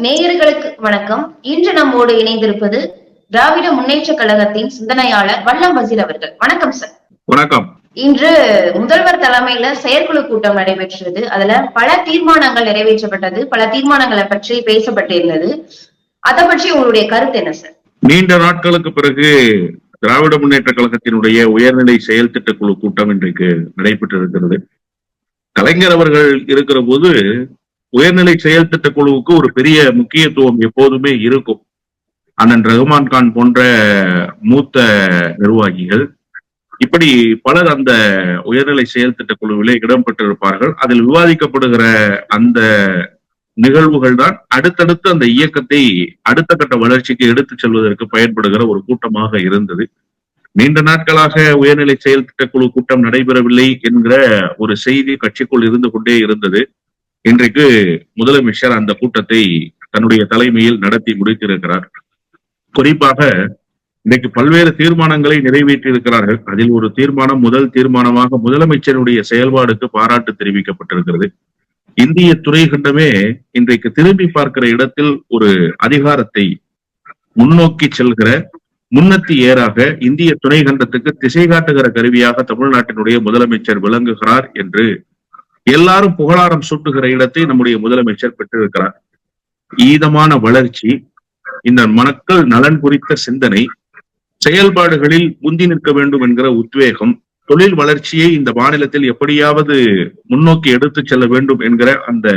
நேயர்களுக்கு வணக்கம். இன்று நம்மோடு இணைந்திருப்பது திராவிட முன்னேற்ற கழகத்தின் சிந்தனையாளர் வல்லம் வசீர் அவர்கள். வணக்கம் சார். வணக்கம். இன்று முதல்வர் தலைமையில செயற்குழு கூட்டம் நடைபெற்றது. அதுல பல தீர்மானங்கள் நிறைவேற்றப்பட்டது. பல தீர்மானங்களை பற்றி பேசப்பட்டிருந்தது. அதை பற்றி உங்களுடைய கருத்து என்ன சார்? நீண்ட நாட்களுக்கு பிறகு திராவிட முன்னேற்ற கழகத்தினுடைய உயர்நிலை செயல் திட்ட குழு கூட்டம் இன்றைக்கு நடைபெற்றிருக்கிறது. கலைஞர் அவர்கள் இருக்கிற போது உயர்நிலை செயல் திட்ட குழுவுக்கு ஒரு பெரிய முக்கியத்துவம் எப்போதுமே இருக்கும். அண்ணன் ரகுமான் கான் போன்ற மூத்த நிர்வாகிகள் இப்படி பலர் அந்த உயர்நிலை செயல் திட்ட குழுவிலே இடம்பெற்றிருப்பார்கள். அதில் விவாதிக்கப்படுகிற அந்த நிகழ்வுகள் தான் அடுத்தடுத்து அந்த இயக்கத்தை அடுத்த கட்ட வளர்ச்சிக்கு எடுத்துச் செல்வதற்கு பயன்படுகிற ஒரு கூட்டமாக இருந்தது. நீண்ட நாட்களாக உயர்நிலை செயல் திட்ட குழு கூட்டம் நடைபெறவில்லை என்கிற ஒரு செய்தி கட்சிக்குள் இருந்து கொண்டே இருந்தது. இன்றைக்கு முதலமைச்சர் அந்த கூட்டத்தை தன்னுடைய தலைமையில் நடத்தி முடித்திருக்கிறார். குறிப்பாக இன்றைக்கு பல்வேறு தீர்மானங்களை நிறைவேற்றி இருக்கிறார்கள். அதில் ஒரு தீர்மானம், முதல் தீர்மானமாக முதலமைச்சருடைய செயல்பாடுக்கு பாராட்டு தெரிவிக்கப்பட்டிருக்கிறது. இந்திய துணை கண்டமே இன்றைக்கு திரும்பி பார்க்கிற இடத்தில் ஒரு அதிகாரத்தை முன்னோக்கி செல்கிற முன்னத்தி ஏறாக இந்திய துணை கண்டத்துக்கு திசை காட்டுகிற கருவியாக தமிழ்நாட்டினுடைய முதலமைச்சர் விளங்குகிறார் என்று எல்லாரும் புகழாரம் சூட்டுகிற இடத்தை நம்முடைய முதலமைச்சர் பெற்றிருக்கிறார். ஈதமான வளர்ச்சி, இந்த மக்கள் நலன் குறித்த சிந்தனை, செயல்பாடுகளில் முந்தி நிற்க வேண்டும் என்கிற உத்வேகம், தொழில் வளர்ச்சியை இந்த மாநிலத்தில் எப்படியாவது முன்னோக்கி எடுத்து செல்ல வேண்டும் என்கிற அந்த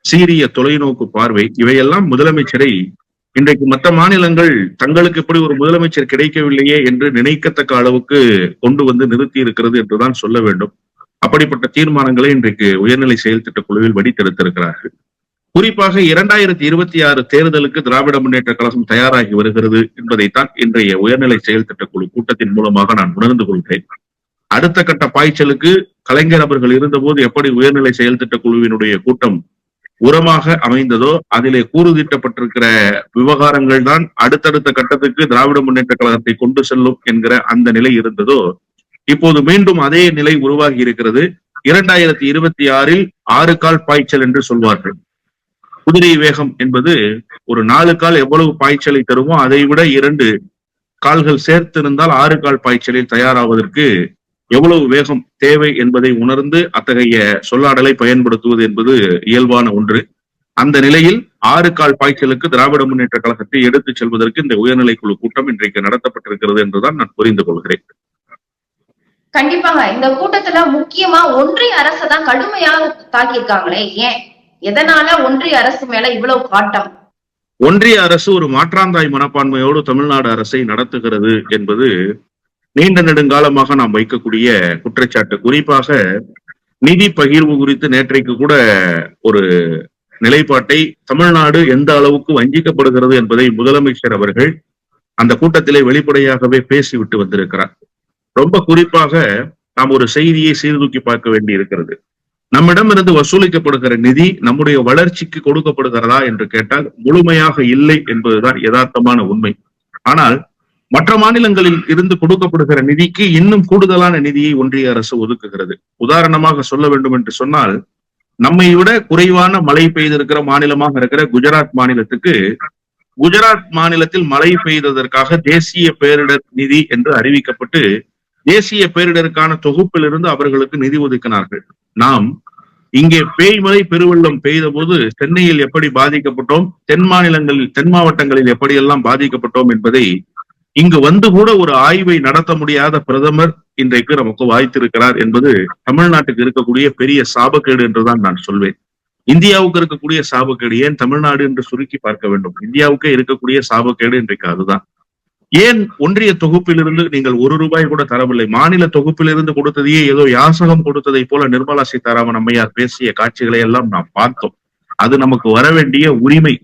சீரிய தொலைநோக்கு பார்வை, இவையெல்லாம் முதலமைச்சரை இன்றைக்கு மற்ற மாநிலங்கள் தங்களுக்கு இப்படி ஒரு முதலமைச்சர் கிடைக்கவில்லையே என்று நினைக்கத்தக்க அளவுக்கு கொண்டு வந்து நிறுத்தி இருக்கிறது என்றுதான் சொல்ல வேண்டும். அப்படிப்பட்ட தீர்மானங்களை இன்றைக்கு உயர்நிலை செயல் திட்ட குழுவில் வடித்தெடுத்திருக்கிறார்கள். குறிப்பாக 2026 தேர்தலுக்கு திராவிட முன்னேற்ற கழகம் தயாராகி வருகிறது என்பதைத்தான் இன்றைய உயர்நிலை செயல் திட்ட குழு கூட்டத்தின் மூலமாக நான் உணர்ந்து கொள்கிறேன். அடுத்த கட்ட பாய்ச்சலுக்கு கலைஞர் அவர்கள் இருந்தபோது எப்படி உயர்நிலை செயல் திட்ட குழுவினுடைய கூட்டம் உரமாக அமைந்ததோ, அதிலே கூறுதிட்டப்பட்டிருக்கிற விவகாரங்கள் தான் அடுத்தடுத்த கட்டத்துக்கு திராவிட முன்னேற்ற கழகத்தை கொண்டு செல்லும் என்கிற அந்த நிலை இருந்ததோ, இப்போது மீண்டும் அதே நிலை உருவாகி இருக்கிறது. 2026 6 கால் பாய்ச்சல் என்று சொல்வார்கள். குதிரை வேகம் என்பது ஒரு 4 கால் எவ்வளவு பாய்ச்சலை தருமோ அதை விட 2 கால்கள் சேர்த்திருந்தால் 6 கால் பாய்ச்சலில் தயாராவதற்கு எவ்வளவு வேகம் தேவை என்பதை உணர்ந்து அத்தகைய சொல்லாடலை பயன்படுத்துவது என்பது இயல்பான ஒன்று. அந்த நிலையில் 6 கால் பாய்ச்சலுக்கு திராவிட முன்னேற்ற கழகத்தை எடுத்துச் செல்வதற்கு இந்த உயர்நிலை குழு கூட்டம் இன்றைக்கு நடத்தப்பட்டிருக்கிறது என்றுதான் நான் புரிந்து கொள்கிறேன். கண்டிப்பாக இந்த கூட்டத்துல முக்கியமா ஒன்றிய அரசு தான் கடுமையாக தாக்கியிருக்காங்களே, ஏன், எதனால ஒன்றிய அரசு மேல இவ்வளவு காட்டம்? ஒன்றிய அரசு ஒரு மாற்றாந்தாய் மனப்பான்மையோடு தமிழ்நாடு அரசை நடத்துகிறது என்பது நீண்ட நெடுங்காலமாக நாம் வைக்கக்கூடிய குற்றச்சாட்டு. குறிப்பாக நிதி பகிர்வு குறித்து நேற்றைக்கு கூட ஒரு நிலைப்பாட்டை தமிழ்நாடு எந்த அளவுக்கு வஞ்சிக்கப்படுகிறது என்பதை முதலமைச்சர் அவர்கள் அந்த கூட்டத்திலே வெளிப்படையாகவே பேசிவிட்டு வந்திருக்கிறார். ரொம்ப குறிப்பாக நாம் ஒரு செய்தியை சீர்தூக்கி பார்க்க வேண்டி இருக்கிறது. நம்மிடமிருந்து வசூலிக்கப்படுகிற நிதி நம்முடைய வளர்ச்சிக்கு கொடுக்கப்படுகிறதா என்று கேட்டால் முழுமையாக இல்லை என்பதுதான் யதார்த்தமான உண்மை. ஆனால் மற்ற மாநிலங்களில் இருந்து கொடுக்கப்படுகிற நிதிக்கு இன்னும் கூடுதலான நிதியை ஒன்றிய அரசு ஒதுக்குகிறது. உதாரணமாக சொல்ல வேண்டும் என்று சொன்னால், நம்மை விட குறைவான மழை பெய்திருக்கிற மாநிலமாக இருக்கிற குஜராத் மாநிலத்துக்கு குஜராத் மாநிலத்தில் மழை பெய்ததற்காக தேசிய பேரிடர் நிதி என்று அறிவிக்கப்பட்டு தேசிய பேரிடருக்கான தொகுப்பிலிருந்து அவர்களுக்கு நிதி ஒதுக்கினார்கள். நாம் இங்கே பேய்மழை பெருவெள்ளம் பெய்த போது சென்னையில் எப்படி பாதிக்கப்பட்டோம், தென் மாவட்டங்களில் எப்படியெல்லாம் பாதிக்கப்பட்டோம் என்பதை இங்கு வந்து கூட ஒரு ஆய்வை நடத்த முடியாத பிரதமர் இன்றைக்கு நமக்கு வாய்த்திருக்கிறார் என்பது தமிழ்நாட்டுக்கு இருக்கக்கூடிய பெரிய சாபக்கேடு என்றுதான் நான் சொல்வேன். இந்தியாவுக்கு இருக்கக்கூடிய சாபக்கேடு, ஏன் தமிழ்நாடு என்று சுருக்கி பார்க்க வேண்டும், இந்தியாவுக்கே இருக்கக்கூடிய சாபக்கேடு இன்றைக்கு அதுதான். ஏன் ஒன்றிய தொகுப்பிலிருந்து நீங்கள் 1 ரூபாய் கூட தரவில்லை? மாநில தொகுப்பிலிருந்து கொடுத்ததையே ஏதோ யாசகம் கொடுத்ததை போல நிர்மலா சீதாராமன் அம்மையார் பேசிய காட்சிகளை எல்லாம் நாம் பார்த்தோம். அது நமக்கு வர வேண்டிய உரிமை,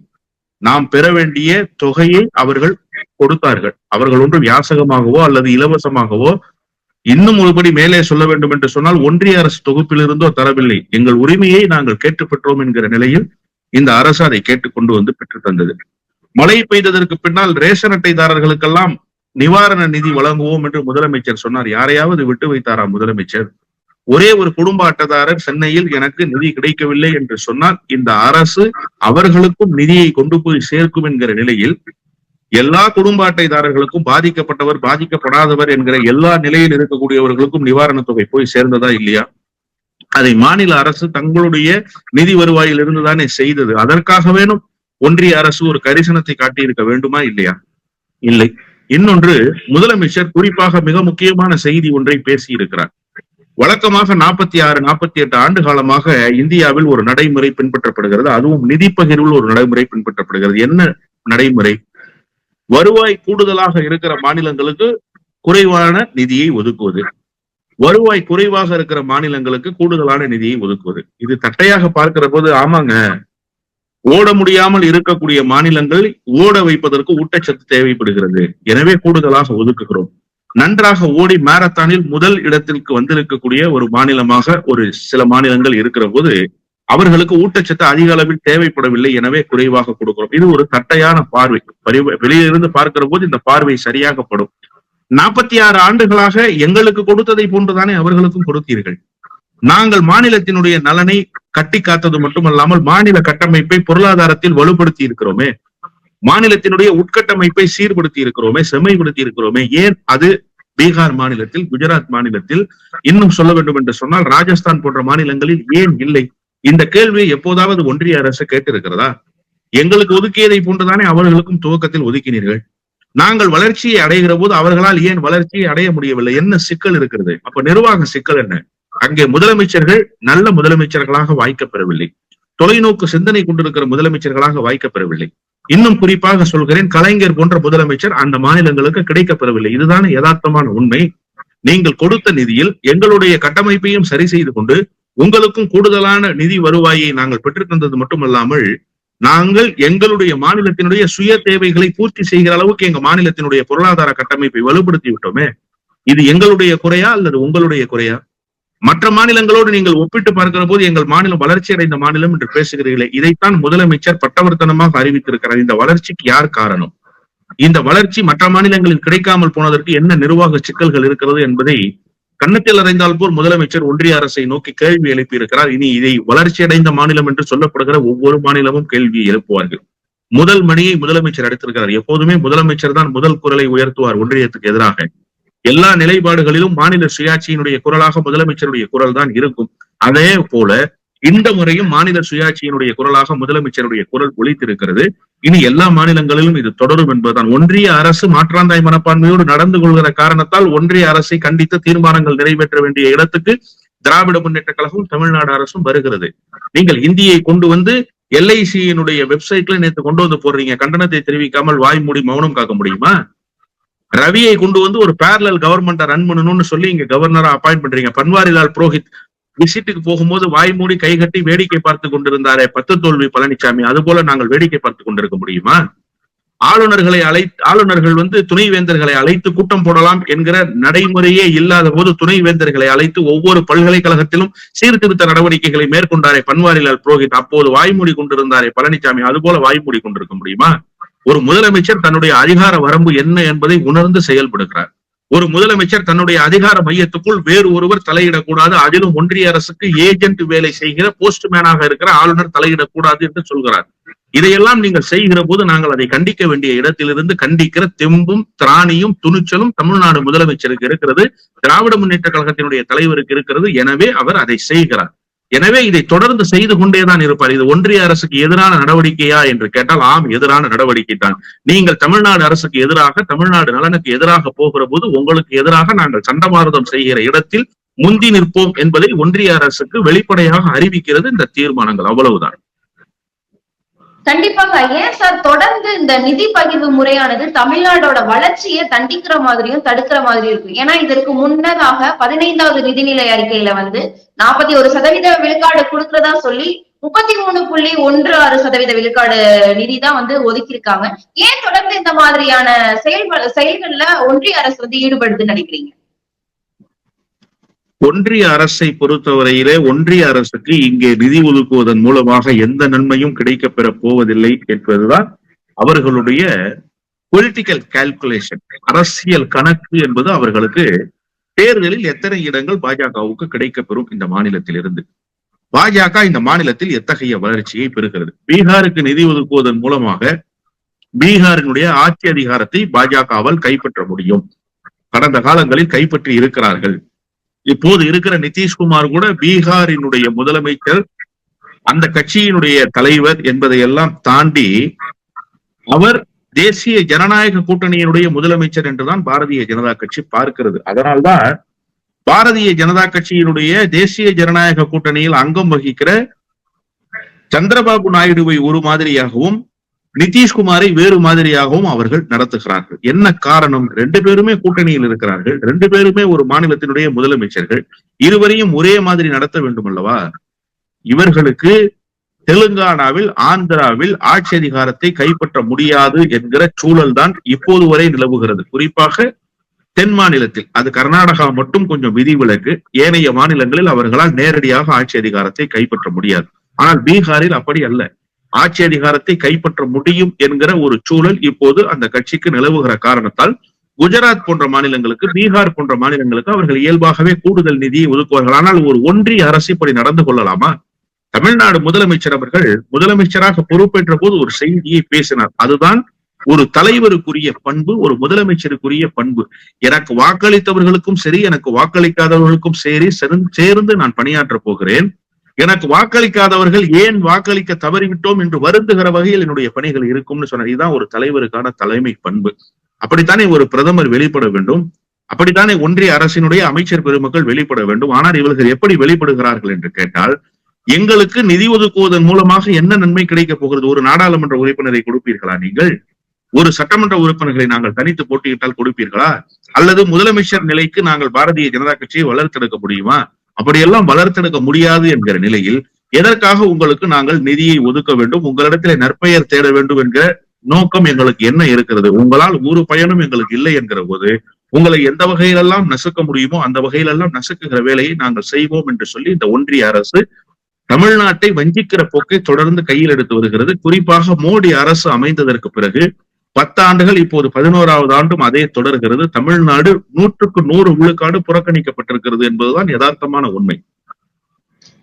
நாம் பெற வேண்டிய தொகையை அவர்கள் கொடுத்தார்கள். அவர்கள் ஒன்றும் யாசகமாகவோ அல்லது இலவசமாகவோ, இன்னும் ஒருபடி மேலே சொல்ல வேண்டும் என்று சொன்னால் ஒன்றிய அரசு தொகுப்பிலிருந்தோ தரவில்லை. எங்கள் உரிமையை நாங்கள் கேட்டு பெற்றோம் என்கிற நிலையில் இந்த அரசு அதை கேட்டுக்கொண்டு வந்து பெற்று தந்தது. மழை பெய்ததற்கு பின்னால் ரேஷன் அட்டைதாரர்களுக்கெல்லாம் நிவாரண நிதி வழங்குவோம் என்று முதலமைச்சர் சொன்னார். யாரையாவது விட்டு வைத்தாரா முதலமைச்சர்? ஒரே ஒரு குடும்ப அட்டைதாரர் சென்னையில் எனக்கு நிதி கிடைக்கவில்லை என்று சொன்னால் இந்த அரசு அவர்களுக்கும் நிதியை கொண்டு போய் சேர்க்கும் என்கிற நிலையில் எல்லா குடும்ப அட்டைதாரர்களுக்கும் பாதிக்கப்பட்டவர் பாதிக்கப்படாதவர் என்கிற எல்லா நிலையில் இருக்கக்கூடியவர்களுக்கும் நிவாரணத் தொகை போய் சேர்ந்ததா இல்லையா? அதை மாநில அரசு தங்களுடைய நிதி வருவாயில் இருந்துதானே செய்தது. அதற்காக வேணும் ஒன்றிய அரசு ஒரு கரிசனத்தை காட்டியிருக்க வேண்டுமா இல்லையா? இல்லை. இன்னொன்று, முதலமைச்சர் குறிப்பாக மிக முக்கியமான செய்தி ஒன்றை பேசியிருக்கிறார். வழக்கமாக 46-48 ஆண்டு காலமாக இந்தியாவில் ஒரு நடைமுறை பின்பற்றப்படுகிறது. அதுவும் நிதி பகிர்வில் ஒரு நடைமுறை பின்பற்றப்படுகிறது. என்ன நடைமுறை? வருவாய் கூடுதலாக இருக்கிற மாநிலங்களுக்கு குறைவான நிதியை ஒதுக்குவது, வருவாய் குறைவாக இருக்கிற மாநிலங்களுக்கு கூடுதலான நிதியை ஒதுக்குவது. இது தட்டையாக பார்க்கிற போது ஆமாங்க, ஓட முடியாமல் இருக்கக்கூடிய மாநிலங்கள் ஓட வைப்பதற்கு ஊட்டச்சத்து தேவைப்படுகிறது, எனவே கூடுதலாக ஒதுக்குகிறோம். நன்றாக ஓடி மாரத்தானில் முதல் இடத்திற்கு வந்திருக்கக்கூடிய ஒரு மாநிலமாக ஒரு சில மாநிலங்கள் இருக்கிற போது அவர்களுக்கு ஊட்டச்சத்து அதிக அளவில் தேவைப்படவில்லை, எனவே குறைவாக கொடுக்கிறோம். இது ஒரு தட்டையான பார்வை. வெளியிலிருந்து பார்க்கிற போது இந்த பார்வை சரியாகப்படும். 46 ஆண்டுகளாக எங்களுக்கு கொடுத்ததை போன்றுதானே அவர்களுக்கும் கொடுத்தீர்கள். நாங்கள் மாநிலத்தினுடைய நலனை கட்டி காத்தது மட்டுமல்லாமல் மாநில கட்டமைப்பை பொருளாதாரத்தில் வலுப்படுத்தி இருக்கிறோமே, மாநிலத்தினுடைய உட்கட்டமைப்பை சீர்படுத்தி இருக்கிறோமே, செம்மைப்படுத்தி இருக்கிறோமே. ஏன் அது பீகார் மாநிலத்தில், குஜராத் மாநிலத்தில், இன்னும் சொல்ல வேண்டும் என்று சொன்னால் ராஜஸ்தான் போன்ற மாநிலங்களில் ஏன் இல்லை? இந்த கேள்வியை எப்போதாவது ஒன்றிய அரசு கேட்டிருக்கிறதா? எங்களுக்கு ஒதுக்கியதை போன்றுதானே அவர்களுக்கும் துவக்கத்தில் ஒதுக்கினீர்கள். நாங்கள் வளர்ச்சியை அடைகிற போது அவர்களால் ஏன் வளர்ச்சியை அடைய முடியவில்லை? என்ன சிக்கல் இருக்கிறது? அப்ப நிர்வாக சிக்கல் என்ன? அங்கே முதலமைச்சர்கள் நல்ல முதலமைச்சர்களாக வாய்க்கப்பெறவில்லை, தொலைநோக்கு சிந்தனை கொண்டிருக்கிற முதலமைச்சர்களாக வாய்க்கப்பெறவில்லை. இன்னும் குறிப்பாக சொல்கிறேன், கலைஞர் போன்ற முதலமைச்சர் அந்த மாநிலங்களுக்கு கிடைக்கப்பெறவில்லை. இதுதானே யதார்த்தமான உண்மை. நீங்கள் கொடுத்த நிதியில் எங்களுடைய கட்டமைப்பையும் சரி செய்து கொண்டு உங்களுக்கும் கூடுதலான நிதி வருவாயை நாங்கள் பெற்றுத் தந்தது மட்டுமல்லாமல் நாங்கள் எங்களுடைய மாநிலத்தினுடைய சுய தேவைகளை பூர்த்தி செய்கிற அளவுக்கு எங்க மாநிலத்தினுடைய பொருளாதார கட்டமைப்பை வலுப்படுத்தி விட்டோமே. இது எங்களுடைய குறையா அல்லது உங்களுடைய குறையா? மற்ற மாநிலங்களோடு நீங்கள் ஒப்பிட்டு பார்க்கிற போது எங்கள் மாநிலம் வளர்ச்சி அடைந்த மாநிலம் என்று பேசுகிறீர்களே, இதைத்தான் முதலமைச்சர் பட்டவர்த்தனமாக அறிவித்திருக்கிறார். இந்த வளர்ச்சிக்கு யார் காரணம்? இந்த வளர்ச்சி மற்ற மாநிலங்களில் கிடைக்காமல் போனதற்கு என்ன நிர்வாக சிக்கல்கள் இருக்கிறது என்பதை கன்னத்தில் அறைந்தால் போல் முதலமைச்சர் ஒன்றிய அரசை நோக்கி கேள்வி எழுப்பியிருக்கிறார். இனி இதை வளர்ச்சி அடைந்த மாநிலம் என்று சொல்லப்படுகிற ஒவ்வொரு மாநிலமும் கேள்வியை எழுப்புவார்கள். முதல் மணியை முதலமைச்சர் எடுத்திருக்கிறார். எப்போதுமே முதலமைச்சர் தான் முதல் குரலை உயர்த்துவார் ஒன்றியத்துக்கு எதிராக. எல்லா நிலைப்பாடுகளிலும் மாநில சுயாட்சியினுடைய குரலாக முதலமைச்சருடைய குரல் தான் இருக்கும். அதே போல இந்த முறையும் மாநில சுயாட்சியினுடைய குரலாக முதலமைச்சருடைய குரல் ஒலித்திருக்கிறது. இனி எல்லா மாநிலங்களிலும் இது தொடரும் என்பதுதான். ஒன்றிய அரசு மாற்றாந்தாய் மனப்பான்மையோடு நடந்து கொள்கிற காரணத்தால் ஒன்றிய அரசை கண்டித்து தீர்மானங்கள் நிறைவேற்ற வேண்டிய இடத்துக்கு திராவிட முன்னேற்ற கழகம் தமிழ்நாடு அரசும் வருகிறது. நீங்கள் இந்தியை கொண்டு வந்து LIC-யினுடைய வெப்சைட்ல நேற்று கொண்டு வந்து போடுறீங்க, கண்டனத்தை தெரிவிக்காமல் வாய் மூடி மௌனம் காக்க முடியுமா? ரவியை கொண்டு வந்து ஒரு பேரலல் கவர்மெண்ட்டை ரன் பண்ணணும்னு சொல்லி இங்க கவர்னரா அப்பாயிண்ட் பண்றீங்க. பன்வாரிலால் புரோஹித் விசிட்டுக்கு போகும்போது வாய் மூடி கைகட்டி வேடிக்கை பார்த்து கொண்டிருந்தாரே 10 தோல்வி பழனிசாமி, அது போல நாங்கள் வேடிக்கை பார்த்து கொண்டிருக்க முடியுமா? ஆளுநர்கள் வந்து துணைவேந்தர்களை அழைத்து கூட்டம் போடலாம் என்கிற நடைமுறையே இல்லாத போது துணைவேந்தர்களை அழைத்து ஒவ்வொரு பல்கலைக்கழகத்திலும் சீர்திருத்த நடவடிக்கைகளை மேற்கொண்டாரே பன்வாரிலால் புரோஹித், அப்போது வாய்மூடி கொண்டிருந்தாரே பழனிசாமி, அது போல வாய்மூடி கொண்டிருக்க முடியுமா? ஒரு முதலமைச்சர் தன்னுடைய அதிகார வரம்பு என்ன என்பதை உணர்ந்து செயல்படுகிறார். ஒரு முதலமைச்சர் தன்னுடைய அதிகார மையத்துக்குள் வேறு ஒருவர் தலையிடக்கூடாது, அதிலும் ஒன்றிய அரசுக்கு ஏஜென்ட் வேலை செய்கிற போஸ்ட்மேனாக இருக்கிற ஆளுநர் தலையிடக்கூடாது என்று சொல்கிறார். இதையெல்லாம் நீங்கள் செய்கிற போது நாங்கள் அதை கண்டிக்க வேண்டிய இடத்திலிருந்து கண்டிக்கிற தெம்பும் திராணியும் துணிச்சலும் தமிழ்நாடு முதலமைச்சருக்கு இருக்கிறது, திராவிட முன்னேற்ற கழகத்தினுடைய தலைவருக்கு இருக்கிறது. எனவே அவர் அதை செய்கிறார். எனவே இதை தொடர்ந்து செய்து கொண்டேதான் இருப்பார். இது ஒன்றிய அரசுக்கு எதிரான நடவடிக்கையா என்று கேட்டால் ஆம், எதிரான நடவடிக்கை தான். நீங்கள் தமிழ்நாடு அரசுக்கு எதிராக, தமிழ்நாடு நலனுக்கு எதிராக போகிற போது உங்களுக்கு எதிராக நாங்கள் சண்டமாரதம் செய்கிற இடத்தில் முந்தி நிற்போம் என்பதை ஒன்றிய அரசுக்கு வெளிப்படையாக அறிவிக்கிறது இந்த தீர்மானங்கள். அவ்வளவுதான். கண்டிப்பாக. ஏன் சார் தொடர்ந்து இந்த நிதி பகிர்வு முறையானது தமிழ்நாடோட வளர்ச்சியை தண்டிக்கிற மாதிரியும் தடுக்கிற மாதிரியும் இருக்கு? ஏன்னா இதற்கு முன்னதாக 15வது நிதிநிலை அறிக்கையில வந்து 41% விழுக்காடு கொடுக்கறதா சொல்லி 33.16% விழுக்காடு நிதி தான் வந்து ஒதுக்கியிருக்காங்க. ஏன் தொடர்ந்து இந்த மாதிரியான செயல்கள்ல ஒன்றிய அரசு வந்து ஈடுபடுதுன்னு நினைக்கிறீங்க? ஒன்றிய அரசை பொறுத்தவரையிலே ஒன்றிய அரசுக்கு இங்கே நிதி ஒதுக்குவதன் மூலமாக எந்த நன்மையும் கிடைக்கப்பெற போவதில்லை என்பதுதான் அவர்களுடைய பொலிட்டிக்கல் கால்குலேஷன், அரசியல் கணக்கு என்பது அவர்களுக்கு தேர்தலில் எத்தனை இடங்கள் பாஜகவுக்கு கிடைக்கப்பெறும் இந்த மாநிலத்திலிருந்து, பாஜக இந்த மாநிலத்தில் எத்தகைய வளர்ச்சியை பெறுகிறது. பீகாருக்கு நிதி ஒதுக்குவதன் மூலமாக பீகாரினுடைய ஆட்சி அதிகாரத்தை பாஜகவால் கைப்பற்ற முடியும். கடந்த காலங்களில் கைப்பற்றி இருக்கிறார்கள். இப்போது இருக்கிற நிதிஷ்குமார் கூட பீகாரினுடைய முதலமைச்சர், அந்த கட்சியினுடைய தலைவர் என்பதையெல்லாம் தாண்டி அவர் தேசிய ஜனநாயக கூட்டணியினுடைய முதலமைச்சர் என்றுதான் பாரதிய ஜனதா கட்சி பார்க்கிறது. அதனால்தான் பாரதிய ஜனதா கட்சியினுடைய தேசிய ஜனநாயக கூட்டணியில் அங்கம் வகிக்கிற சந்திரபாபு நாயுடுவை ஒரு மாதிரியாகவும் நிதிஷ்குமாரை வேறு மாதிரியாகவும் அவர்கள் நடத்துகிறார்கள். என்ன காரணம்? ரெண்டு பேருமே கூட்டணியில் இருக்கிறார்கள், ரெண்டு பேருமே ஒரு மாநிலத்தினுடைய முதலமைச்சர்கள், இருவரையும் ஒரே மாதிரி நடத்த வேண்டும் அல்லவா? இவர்களுக்கு தெலுங்கானாவில், ஆந்திராவில் ஆட்சி அதிகாரத்தை கைப்பற்ற முடியாது என்கிற சூழல் தான் இப்போது வரை நிலவுகிறது. குறிப்பாக தென் மாநிலத்தில், அது கர்நாடகா மட்டும் கொஞ்சம் விதிவிலக்கு, ஏனைய மாநிலங்களில் அவர்களால் நேரடியாக ஆட்சி அதிகாரத்தை கைப்பற்ற முடியாது. ஆனால் பீகாரில் அப்படி அல்ல, ஆட்சி அதிகாரத்தை கைப்பற்ற முடியும் என்கிற ஒரு சூழல் இப்போது அந்த கட்சிக்கு நிலவுகிற காரணத்தால் குஜராத் போன்ற மாநிலங்களுக்கு, பீகார் போன்ற மாநிலங்களுக்கு அவர்கள் இயல்பாகவே கூடுதல் நிதியை ஒதுக்குவார்கள். ஆனால் ஒரு ஒன்றிய அரசு இப்படி நடந்து கொள்ளலாமா? தமிழ்நாடு முதலமைச்சர் அவர்கள் முதலமைச்சராக பொறுப்பேற்ற போது ஒரு செய்தியை பேசினார். அதுதான் ஒரு தலைவருக்குரிய பண்பு, ஒரு முதலமைச்சருக்குரிய பண்பு. எனக்கு வாக்களித்தவர்களுக்கும் சரி, எனக்கு வாக்களிக்காதவர்களுக்கும் சரி சேர்ந்து நான் பணியாற்ற போகிறேன். எனக்கு வாக்களிக்காதவர்கள் ஏன் வாக்களிக்க தவறிவிட்டோம் என்று வருந்துகிற வகையில் என்னுடைய பணிகள் இருக்கும்னு சொன்னார். இதுதான் ஒரு தலைவருக்கான தலைமை பண்பு. அப்படித்தானே ஒரு பிரதமர் வெளிப்பட வேண்டும், அப்படித்தானே ஒன்றிய அரசினுடைய அமைச்சர் பெருமக்கள் வெளிப்பட வேண்டும். ஆனால் இவர்கள் எப்படி வெளிப்படுகிறார்கள் என்று கேட்டால், எங்களுக்கு நிதி ஒதுக்குவதன் மூலமாக என்ன நன்மை கிடைக்க போகிறது? ஒரு நாடாளுமன்ற உறுப்பினரை கொடுப்பீர்களா நீங்கள்? ஒரு சட்டமன்ற உறுப்பினர்களை நாங்கள் தனித்து போட்டியிட்டால் கொடுப்பீர்களா? அல்லது முதலமைச்சர் நிலைக்கு நாங்கள் பாரதிய ஜனதா கட்சியை வளர்த்தெடுக்க முடியுமா? அப்படியெல்லாம் வளர்த்தெடுக்க முடியாது என்கிற நிலையில் எதற்காக உங்களுக்கு நாங்கள் நிதியை ஒதுக்க வேண்டும், உங்களிடத்திலே நற்பெயர் தேட வேண்டும் என்கிற நோக்கம் எங்களுக்கு என்ன இருக்கிறது? உங்களால் ஒரு பயனும் எங்களுக்கு இல்லை என்கிற போது உங்களை எந்த வகையிலெல்லாம் நசுக்க முடியுமோ அந்த வகையிலெல்லாம் நசுக்குகிற வேலையை நாங்கள் செய்வோம் என்று சொல்லி இந்த ஒன்றிய அரசு தமிழ்நாட்டை வஞ்சிக்கிற போக்கை தொடர்ந்து கையில் எடுத்து வருகிறது. குறிப்பாக மோடி அரசு அமைந்ததற்கு பிறகு 10 ஆண்டுகள், இப்போது 11வது ஆண்டும் அதே தொடர்கிறது. தமிழ்நாடு 100க்கு 100 விழுக்காடு புறக்கணிக்கப்பட்டிருக்கிறது என்பதுதான் யதார்த்தமான உண்மை.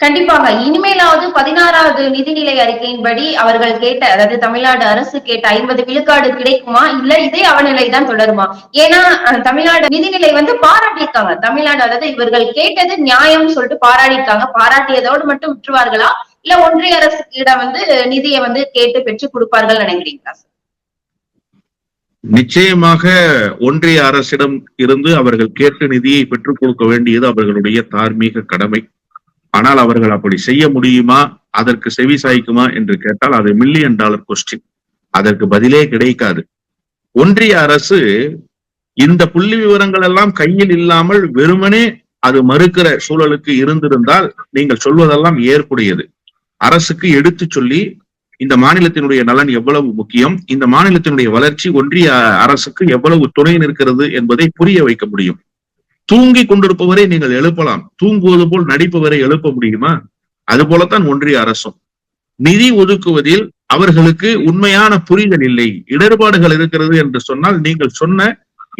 கண்டிப்பாக இனிமேலாவது 16வது நிதிநிலை அறிக்கையின்படி அவர்கள் கேட்ட, அதாவது தமிழ்நாடு அரசு கேட்ட 50 விழுக்காடு கிடைக்குமா, இல்ல இதே அவநிலை தான் தொடருமா? ஏன்னா தமிழ்நாடு நிதிநிலை பாராட்டியிருக்காங்க. தமிழ்நாடு, அதாவது இவர்கள் கேட்டது நியாயம் சொல்லிட்டு பாராட்டியிருக்காங்க. பாராட்டியதோடு மட்டும் விட்டுருவார்களா, இல்ல ஒன்றிய அரசு நிதியை கேட்டு பெற்று கொடுப்பார்கள் நினைக்கிறீங்களா? நிச்சயமாக ஒன்றிய அரசிடம் இருந்து அவர்கள் கேட்டு நிதியை பெற்றுக் கொடுக்க வேண்டியது அவர்களுடைய தார்மீக கடமை. ஆனால் அவர்கள் அப்படி செய்ய முடியுமா, அதற்கு செவி சாய்க்குமா என்று கேட்டால் அது $1 மில்லியன் கொஸ்டின். அதற்கு பதிலே கிடைக்காது. ஒன்றிய அரசு இந்த புள்ளி விவரங்கள் எல்லாம் கையில் இல்லாமல் வெறுமனே அது மறுக்கிற சூழலுக்கு இருந்திருந்தால் நீங்கள் சொல்வதெல்லாம் ஏற்புடையது. அரசுக்கு எடுத்து சொல்லி இந்த மாநிலத்தினுடைய நலன் எவ்வளவு முக்கியம், இந்த மாநிலத்தினுடைய வளர்ச்சி ஒன்றிய அரசுக்கு எவ்வளவு துணை நிற்கிறது என்பதை புரிய வைக்க முடியும். தூங்கி கொண்டிருப்பவரை நீங்கள் எழுப்பலாம், தூங்குவது போல் நடிப்பவரை எழுப்ப முடியுமா? அது போலத்தான் ஒன்றிய அரசும். நிதி ஒதுக்குவதில் அவர்களுக்கு உண்மையான புரிதல் இல்லை, இடர்பாடுகள் இருக்கிறது என்று சொன்னால் நீங்கள் சொன்ன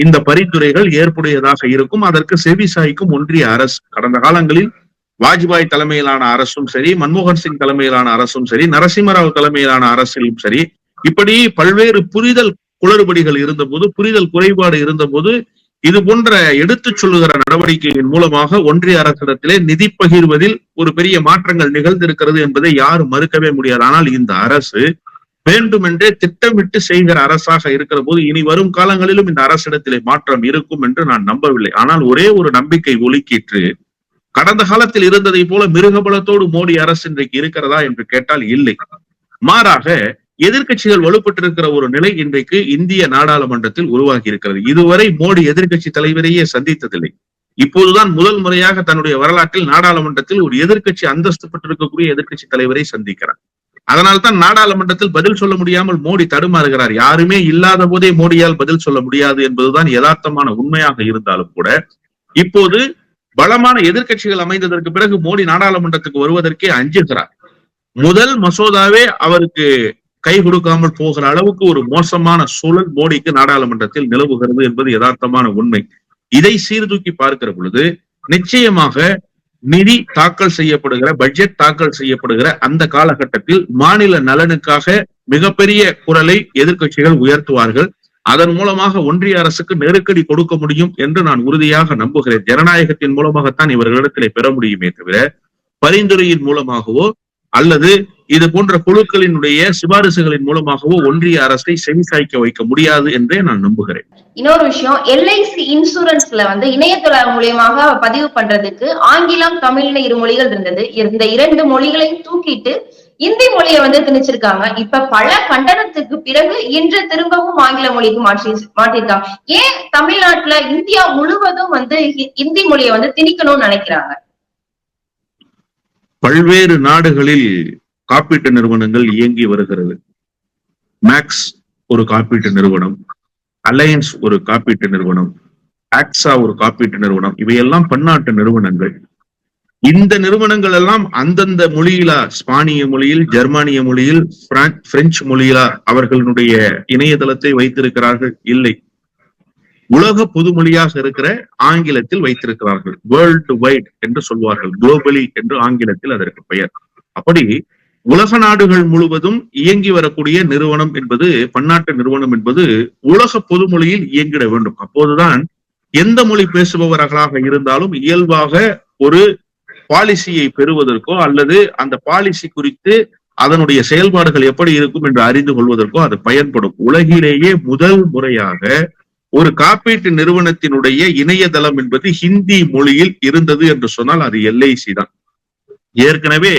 இந்த பரிந்துரைகள் ஏற்புடையதாக இருக்கும். அதற்கு செவி சாய்க்கும் ஒன்றிய அரசு. கடந்த காலங்களில் வாஜ்பாய் தலைமையிலான அரசும் சரி, மன்மோகன் சிங் தலைமையிலான அரசும் சரி, நரசிம்மராவ் தலைமையிலான அரசிலும் சரி, இப்படி பல்வேறு புரிதல் குளறுபடிகள் இருந்தபோது, புரிதல் குறைபாடு இருந்தபோது இது போன்ற எடுத்துச் சொல்லுகிற நடவடிக்கையின் மூலமாக ஒன்றிய அரசிடத்திலே நிதி பகிர்வதில் ஒரு பெரிய மாற்றங்கள் நிகழ்ந்திருக்கிறது என்பதை யாரும் மறுக்கவே முடியாது. ஆனால் இந்த அரசு வேண்டுமென்றே திட்டமிட்டு செய்கிற அரசாக இருக்கிற போது இனி வரும் காலங்களிலும் இந்த அரசிடத்திலே மாற்றம் இருக்கும் என்று நான் நம்பவில்லை. ஆனால் ஒரே ஒரு நம்பிக்கை ஒலிக்கிற்று. கடந்த காலத்தில் இருந்ததை போல மிருகபலத்தோடு மோடி அரசு இன்றைக்கு இருக்கிறதா என்று கேட்டால் இல்லை. மாறாக எதிர்கட்சிகள் வலுப்பட்டிருக்கிற ஒரு நிலை இன்றைக்கு இந்திய நாடாளுமன்றத்தில் உருவாகி இருக்கிறது. இதுவரை மோடி எதிர்கட்சி தலைவரையே சந்தித்ததில்லை. இப்போதுதான் முதல் முறையாக தன்னுடைய வரலாற்றில் நாடாளுமன்றத்தில் ஒரு எதிர்கட்சி அந்தஸ்து பெற்றிருக்கக்கூடிய எதிர்கட்சி தலைவரை சந்திக்கிறார். அதனால்தான் நாடாளுமன்றத்தில் பதில் சொல்ல முடியாமல் மோடி தடுமாறுகிறார். யாருமே இல்லாத போதே மோடியால் பதில் சொல்ல முடியாது என்பதுதான் யதார்த்தமான உண்மையாக இருந்தாலும் கூட இப்போது பலமான எதிர்கட்சிகள் அமைந்ததற்கு பிறகு மோடி நாடாளுமன்றத்துக்கு வருவதற்கே அஞ்சுகிறார். முதல் மசோதாவே அவருக்கு கை கொடுக்காமல் போகிற அளவுக்கு ஒரு மோசமான சூழல் மோடிக்கு நாடாளுமன்றத்தில் நிலவுகிறது என்பது யதார்த்தமான உண்மை. இதை சீர்தூக்கி பார்க்கிற பொழுது நிச்சயமாக நிதி தாக்கல் செய்யப்படுகிற, பட்ஜெட் தாக்கல் செய்யப்படுகிற அந்த காலகட்டத்தில் மாநில நலனுக்காக மிகப்பெரிய குரலை எதிர்க்கட்சிகள் உயர்த்துவார்கள். அதன் மூலமாக ஒன்றிய அரசுக்கு நெருக்கடி கொடுக்க முடியும் என்று நான் உறுதியாக நம்புகிறேன். ஜனநாயகத்தின் மூலமாகத்தான் இவர்களிடத்திலே பெற முடியுமே தவிர பரிந்துரையின் மூலமாகவோ அல்லது இது போன்ற குழுக்களினுடைய சிபாரிசுகளின் மூலமாகவோ ஒன்றிய அரசை செவிசாய்க்க வைக்க முடியாது என்றே நான் நம்புகிறேன். இன்னொரு விஷயம், எல்ஐசி இன்சூரன்ஸ்ல வந்து இணையதள மூலியமாக பதிவு பண்றதுக்கு ஆங்கிலம், தமிழ்னு 2 மொழிகள் இருந்தது. இந்த 2 மொழிகளையும் தூக்கிட்டு இந்தி மொழியை வந்து திணிச்சிருக்காங்க. இப்ப பல கண்டனத்துக்கு பிறகு இன்று திரும்பவும் ஆங்கில மொழிக்கு மாற்றிருக்காங்க. ஏன் தமிழ்நாட்டுல, இந்தியா முழுவதும் வந்து இந்தி மொழியை வந்து திணிக்கணும்னு நினைக்கிறாங்க? பல்வேறு நாடுகளில் காப்பீட்டு நிறுவனங்கள் இயங்கி வருகிறது. மேக்ஸ் ஒரு காப்பீட்டு நிறுவனம், அலையன்ஸ் ஒரு காப்பீட்டு நிறுவனம், ஆக்ஸா ஒரு காப்பீட்டு நிறுவனம், இவையெல்லாம் பன்னாட்டு நிறுவனங்கள். இந்த நிறுவனங்கள் எல்லாம் அந்தந்த மொழியிலா, ஸ்பானிய மொழியில், ஜெர்மானிய மொழியில், பிரெஞ்சு மொழியிலா அவர்களுடைய இணையதளத்தை வைத்திருக்கிறார்கள்? இல்லை. உலக பொதுமொழியாக இருக்கிற ஆங்கிலத்தில் வைத்திருக்கிறார்கள். வேர்ல்டு வைட் என்று சொல்வார்கள், குளோபலி என்று ஆங்கிலத்தில் அதற்கு பெயர். அப்படி உலக நாடுகள் முழுவதும் இயங்கி வரக்கூடிய நிறுவனம் என்பது, பன்னாட்டு நிறுவனம் என்பது உலக பொதுமொழியில் இயங்கிட வேண்டும். அப்போதுதான் எந்த மொழி பேசுபவர்களாக இருந்தாலும் இயல்பாக ஒரு பாலிசியை பெறுவதற்கோ அல்லது அந்த பாலிசி குறித்து அதனுடைய செயல்பாடுகள் எப்படி இருக்கும் என்று அறிந்து கொள்வதற்கோ அது பயன்படும். உலகிலேயே முதல் முறையாக ஒரு காப்பீட்டு நிறுவனத்தினுடைய இணையதளம் என்பது ஹிந்தி மொழியில் இருந்தது என்று சொன்னால் அது எல்ஐசி தான். ஏற்கனவே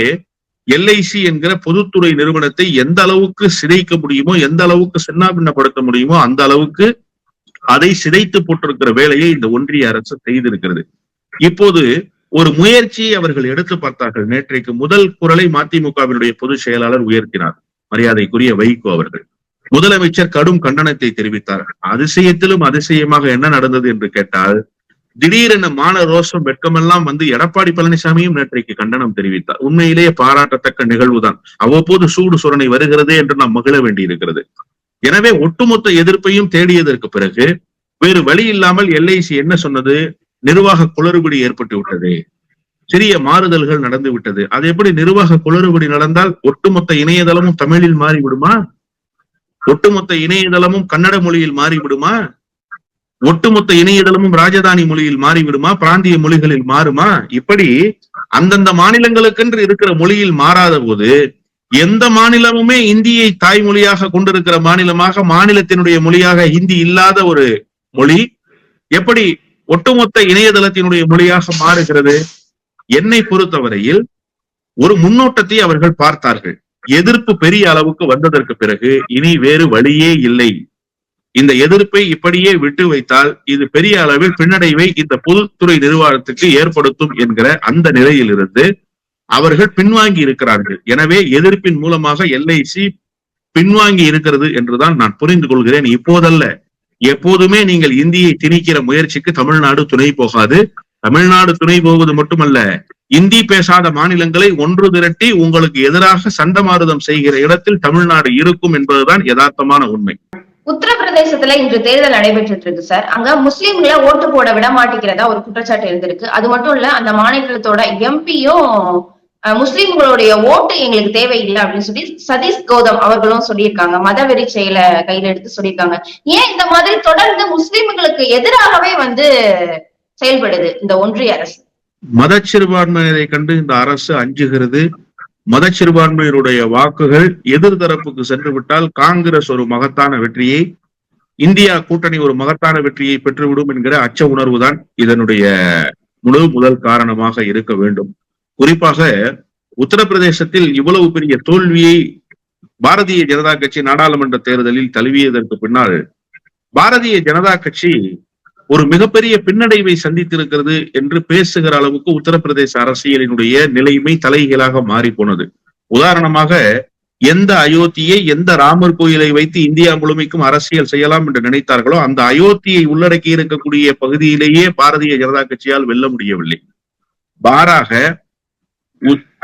எல்ஐசி என்கிற பொதுத்துறை நிறுவனத்தை எந்த அளவுக்கு சிதைக்க முடியுமோ, எந்த அளவுக்கு சின்னாபின்னப்படுத்த முடியுமோ அந்த அளவுக்கு அதை சிதைத்து போட்டிருக்கிற வேலையை இந்த ஒன்றிய அரசு செய்திருக்கிறது. இப்போது ஒரு முயற்சியை அவர்கள் எடுத்து பார்த்தார்கள். நேற்றைக்கு முதல் குரலை மதிமுகவினுடைய பொதுச் செயலாளர் உயர்த்தினார், மரியாதைக்குரிய வைகோ அவர்கள். முதலமைச்சர் கடும் கண்டனத்தை தெரிவித்தார். அதிசயத்திலும் அதிசயமாக என்ன நடந்தது என்று கேட்டால், திடீரென மான ரோஷம் வெட்கமெல்லாம் வந்து எடப்பாடி பழனிசாமியும் நேற்றைக்கு கண்டனம் தெரிவித்தார். உண்மையிலேயே பாராட்டத்தக்க நிகழ்வுதான். அவ்வப்போது சூடு சுரணை வருகிறதே என்று நாம் மகிழ வேண்டி இருக்கிறது. எனவே ஒட்டுமொத்த எதிர்ப்பையும் தேடியதற்கு பிறகு வேறு வழி இல்லாமல் எல்ஐசி என்ன சொன்னது? நிர்வாக குளறுபடி ஏற்பட்டு விட்டது, சிறிய மாறுதல்கள் நடந்து விட்டது. அது எப்படி நிர்வாக குளறுபடி நடந்தால் ஒட்டுமொத்த இணையதளமும் தமிழில் மாறிவிடுமா? ஒட்டுமொத்த இணையதளமும் கன்னட மொழியில் மாறிவிடுமா? ஒட்டுமொத்த இணையதளமும் ராஜதானி மொழியில் மாறிவிடுமா? பிராந்திய மொழிகளில் மாறுமா? இப்படி அந்தந்த மாநிலங்களுக்கென்று இருக்கிற மொழியில் மாறாத போது எந்த மாநிலமுமே இந்தியை தாய்மொழியாக கொண்டிருக்கிற மாநிலமாக, மாநிலத்தினுடைய மொழியாக ஹிந்தி இல்லாத ஒரு மொழி எப்படி ஒட்டுமொத்த இணையதளத்தினுடைய மொழியாக மாறுகிறது? என்னை பொறுத்தவரையில் ஒரு முன்னோட்டத்தை அவர்கள் பார்த்தார்கள். எதிர்ப்பு பெரிய அளவுக்கு வந்ததற்கு பிறகு இனி வேறு வழியே இல்லை. இந்த எதிர்ப்பை இப்படியே விட்டு வைத்தால் இது பெரிய அளவில் பின்னடைவை இந்த பொதுத்துறை நிறுவனத்துக்கு ஏற்படுத்தும் என்கிற அந்த நிலையிலிருந்து அவர்கள் பின்வாங்கி இருக்கிறார்கள். எனவே எதிர்ப்பின் மூலமாக எல்ஐசி பின்வாங்கி இருக்கிறது என்றுதான் நான் புரிந்து கொள்கிறேன். இப்போதல்ல, எப்போதுமே நீங்கள் இந்தியை திணிக்கிற முயற்சிக்கு தமிழ்நாடு துணை போகாது. தமிழ்நாடு துணை போவது மட்டுமல்ல, இந்தி பேசாத மாநிலங்களை ஒன்று திரட்டி உங்களுக்கு எதிராக சண்டமாருதம் செய்கிற இடத்தில் தமிழ்நாடு இருக்கும் என்பதுதான் யதார்த்தமான உண்மை. உத்தரப்பிரதேசத்துல இன்று தேர்தல் நடைபெற்று இருக்கு சார். அங்க முஸ்லிம்களை ஓட்டு போட விட மாட்டேங்கிறதா ஒரு குற்றச்சாட்டு இருந்திருக்கு. அது மட்டும் இல்ல, அந்த மாநிலத்தோட எம்பியும் முஸ்லிம்களுடைய ஓட்டு எங்களுக்கு தேவையில்லை அப்படின்னு சொல்லி சதீஷ் கௌதம் அவர்களும் சொல்லியிருக்காங்க. மதவெறி செயலை கையில எடுத்து சொல்லியிருக்காங்க. ஏன் இந்த மாதிரி தொடர்ந்து முஸ்லிம்களுக்கு எதிராகவே வந்து செயல்படுது இந்த ஒன்றிய அரசு? மத சிறுபான்மையினரை கண்டு இந்த அரசு அஞ்சுகிறது. மத சிறுபான்மையினுடைய வாக்குகள் எதிர்தரப்புக்கு சென்று விட்டால் காங்கிரஸ் ஒரு மகத்தான வெற்றியை, இந்தியா கூட்டணி ஒரு மகத்தான வெற்றியை பெற்றுவிடும் என்கிற அச்ச உணர்வு தான் இதனுடைய முதல் காரணமாக இருக்க வேண்டும். குறிப்பாக உத்தரப்பிரதேசத்தில் இவ்வளவு பெரிய தோல்வியை பாரதிய ஜனதா கட்சி நாடாளுமன்ற தேர்தலில் தழுவியதற்கு பின்னால் பாரதிய ஜனதா கட்சி ஒரு மிகப்பெரிய பின்னடைவை சந்தித்திருக்கிறது என்று பேசுகிற அளவுக்கு உத்தரப்பிரதேச அரசியலினுடைய நிலைமை தலைகீழாக மாறி போனது. உதாரணமாக, எந்த அயோத்தியை, எந்த ராமர் கோயிலை வைத்து இந்தியா முழுமைக்கும் அரசியல் செய்யலாம் என்று நினைத்தார்களோ அந்த அயோத்தியை உள்ளடக்கி இருக்கக்கூடிய பகுதியிலேயே பாரதிய ஜனதா கட்சியால் வெல்ல முடியவில்லை. மாறாக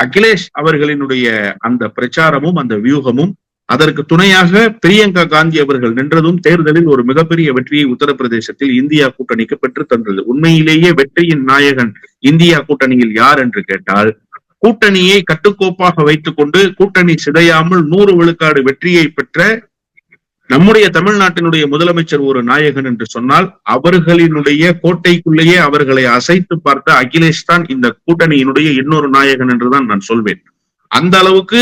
அகிலேஷ் அவர்களினுடைய அந்த பிரச்சாரமும் அந்த வியூகமும் அதற்கு துணையாக பிரியங்கா காந்தி அவர்கள் நின்றதும் தேர்தலில் ஒரு மிகப்பெரிய வெற்றியை உத்தரப்பிரதேசத்தில் இந்தியா கூட்டணிக்கு பெற்று தந்தது. உண்மையிலேயே வெற்றியின் நாயகன் இந்தியா கூட்டணியில் யார் என்று கேட்டால், கூட்டணியை கட்டுக்கோப்பாக வைத்துக் கொண்டு கூட்டணி சிதையாமல் 100 விழுக்காடு வெற்றியை பெற்ற நம்முடைய தமிழ்நாட்டினுடைய முதலமைச்சர் ஒரு நாயகன் என்று சொன்னால், அவர்களினுடைய கோட்டைக்குள்ளேயே அவர்களை அசைத்து பார்த்த அகிலேஷ் தான் இந்த கூட்டணியினுடைய இன்னொரு நாயகன் என்றுதான் நான் சொல்வேன். அந்த அளவுக்கு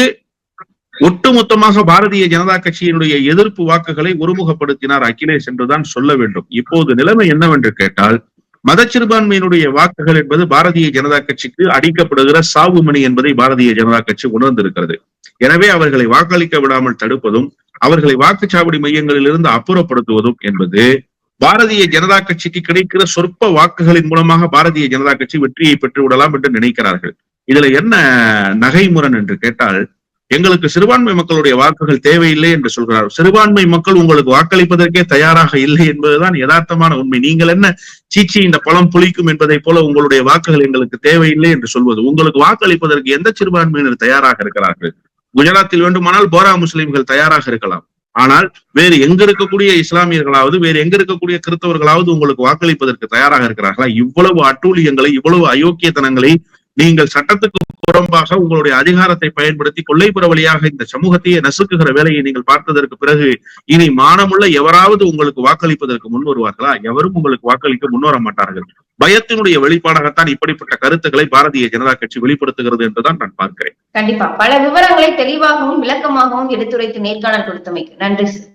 ஒட்டுமொத்தமாக பாரதிய ஜனதா கட்சியினுடைய எதிர்ப்பு வாக்குகளை ஒருமுகப்படுத்தினார் அகிலேஷ் என்றுதான் சொல்ல வேண்டும். இப்போது நிலைமை என்னவென்று கேட்டால், மதச்சிறுபான்மையினுடைய வாக்குகள் என்பது பாரதிய ஜனதா கட்சிக்கு அடிக்கப்படுகிற சாவுமணி என்பதை பாரதிய ஜனதா கட்சி உணர்ந்திருக்கிறது. எனவே அவர்களை வாக்களிக்க விடாமல் தடுப்பதும், அவர்களை வாக்குச்சாவடி மையங்களிலிருந்து அப்புறப்படுத்துவதும் என்பது பாரதிய ஜனதா கட்சிக்கு கிடைக்கிற சொற்ப வாக்குகளின் மூலமாக பாரதிய ஜனதா கட்சி வெற்றியை பெற்று விடலாம் என்று நினைக்கிறார்கள். இதுல என்ன நகைமுரண் என்று கேட்டால், எங்களுக்கு சிறுபான்மை மக்களுடைய வாக்குகள் தேவையில்லை என்று சொல்கிறார். சிறுபான்மை மக்கள் உங்களுக்கு வாக்களிப்பதற்கே தயாராக இல்லை என்பதுதான் யதார்த்தமான உண்மை. நீங்கள் என்ன சீச்சி இந்த பழம் புளிக்கும் என்பதை போல உங்களுடைய வாக்குகள் எங்களுக்கு தேவையில்லை என்று சொல்வது? உங்களுக்கு வாக்களிப்பதற்கு எந்த சிறுபான்மையினர் தயாராக இருக்கிறார்கள்? குஜராத்தில் வேண்டுமானால் போரா முஸ்லிம்கள் தயாராக இருக்கலாம். ஆனால் வேறு எங்க இருக்கக்கூடிய இஸ்லாமியர்களாவது, வேறு எங்க இருக்கக்கூடிய கிறிஸ்தவர்களாவது உங்களுக்கு வாக்களிப்பதற்கு தயாராக இருக்கிறார்களா? இவ்வளவு அட்டூழியங்களை, இவ்வளவு அயோக்கியத்தனங்களை நீங்கள் சட்டத்துக்கு புறம்பாக உங்களுடைய அதிகாரத்தை பயன்படுத்தி கொள்ளைப்புற வழியாக இந்த சமூகத்தையே நசுக்குகிற வேலையை நீங்கள் பார்த்ததற்கு பிறகு இனி மானமுள்ள எவராவது உங்களுக்கு வாக்களிப்பதற்கு முன் வருவார்களா? எவரும் உங்களுக்கு வாக்களிக்க முன்வர மாட்டார்கள். பயத்தினுடைய வெளிப்பாடாகத்தான் இப்படிப்பட்ட கருத்துக்களை பாரதிய ஜனதா கட்சி வெளிப்படுத்துகிறது என்றுதான் நான் பார்க்கிறேன். கண்டிப்பா பல விவரங்களை தெளிவாகவும் விளக்கமாகவும் எடுத்துரைத்து நேர்காணல் கொடுத்தமைக்கு நன்றி சார்.